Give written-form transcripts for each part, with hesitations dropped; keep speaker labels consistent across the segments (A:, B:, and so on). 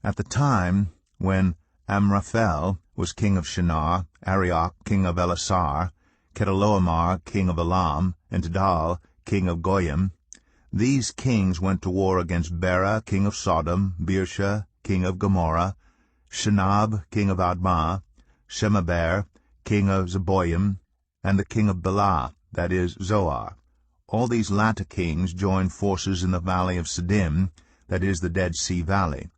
A: At the time when Amraphel was king of Shinar, Arioch king of Elasar, Chedorlaomer king of Elam, and Tidal king of Goyim, these kings went to war against Bera king of Sodom, Birsha king of Gomorrah, Shinab king of Admah, Shemaber king of Zeboim, and the king of Bela, that is, Zoar. All these latter kings joined forces in the valley of Siddim, that is, the Dead Sea Valley.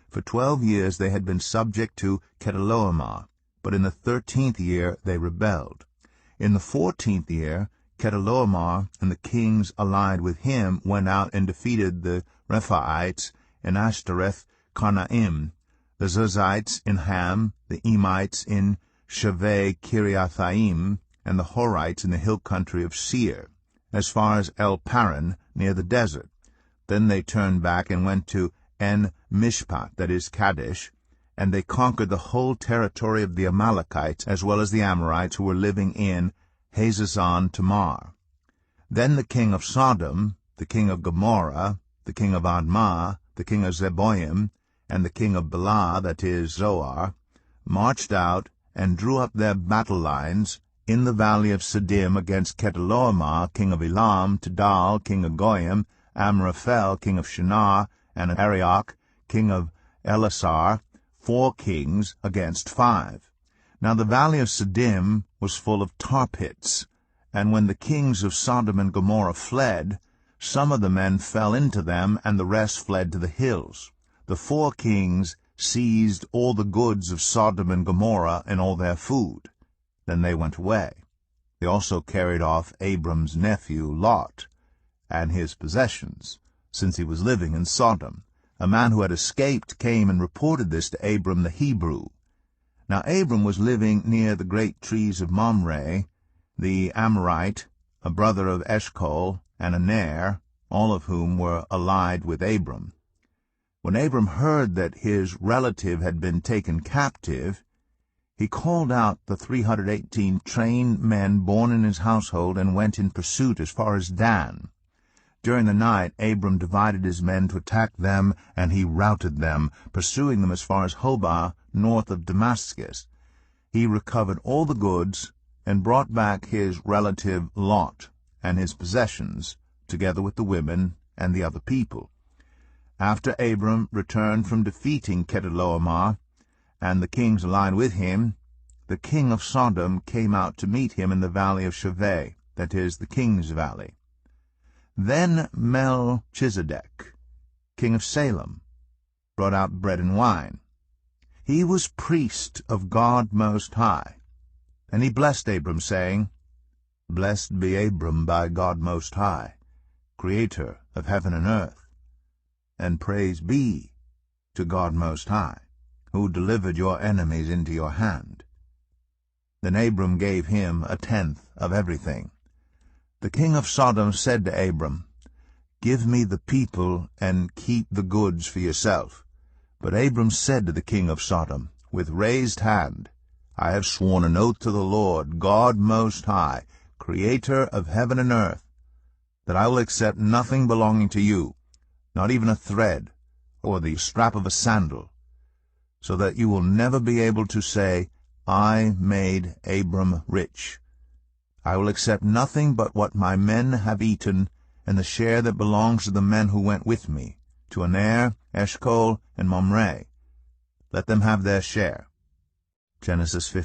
A: For 12 years they had been subject to Chedorlaomer, but in the 13th year they rebelled. In the 14th year, Chedorlaomer and the kings allied with him went out and defeated the Rephaites in Ashtoreth Karnaim, the Zerzites in Ham, the Emites in Shaveh Kiriathaim, and the Horites in the hill country of Seir, as far as El Paran, near the desert. Then they turned back and went to En-Mishpat, that is, Kadesh, and they conquered the whole territory of the Amalekites, as well as the Amorites who were living in Hazazon Tamar. Then the king of Sodom, the king of Gomorrah, the king of Admah, the king of Zeboim, and the king of Bela, that is, Zoar, marched out and drew up their battle lines in the valley of Siddim against Chedorlaomer, king of Elam, Tidal, king of Goyim, Amraphel, king of Shinar, and Arioch, king of Elasar, 4 kings against 5. Now the valley of Siddim was full of tar pits, and when the kings of Sodom and Gomorrah fled, some of the men fell into them, and the rest fled to the hills. The 4 kings seized all the goods of Sodom and Gomorrah and all their food. Then they went away. They also carried off Abram's nephew Lot and his possessions, since he was living in Sodom. A man who had escaped came and reported this to Abram the Hebrew. Now Abram was living near the great trees of Mamre, the Amorite, a brother of Eshcol, and Aner, all of whom were allied with Abram. When Abram heard that his relative had been taken captive, he called out the 318 trained men born in his household and went in pursuit as far as Dan. During the night Abram divided his men to attack them, and he routed them, pursuing them as far as Hobah, north of Damascus. He recovered all the goods and brought back his relative Lot and his possessions, together with the women and the other people. After Abram returned from defeating Chedorlaomer and the kings allied with him, the king of Sodom came out to meet him in the valley of Shaveh, that is, the king's valley. Then Melchizedek, king of Salem, brought out bread and wine. He was priest of God Most High, and he blessed Abram, saying, Blessed be Abram by God Most High, Creator of heaven and earth, and praise be to God Most High, who delivered your enemies into your hand. Then Abram gave him 1/10 of everything. The king of Sodom said to Abram, Give me the people and keep the goods for yourself. But Abram said to the king of Sodom, with raised hand, I have sworn an oath to the Lord, God Most High, Creator of heaven and earth, that I will accept nothing belonging to you, not even a thread or the strap of a sandal, so that you will never be able to say, I made Abram rich. I will accept nothing but what my men have eaten, and the share that belongs to the men who went with me, to Aner, Eshcol, and Mamre. Let them have their share. Genesis 15.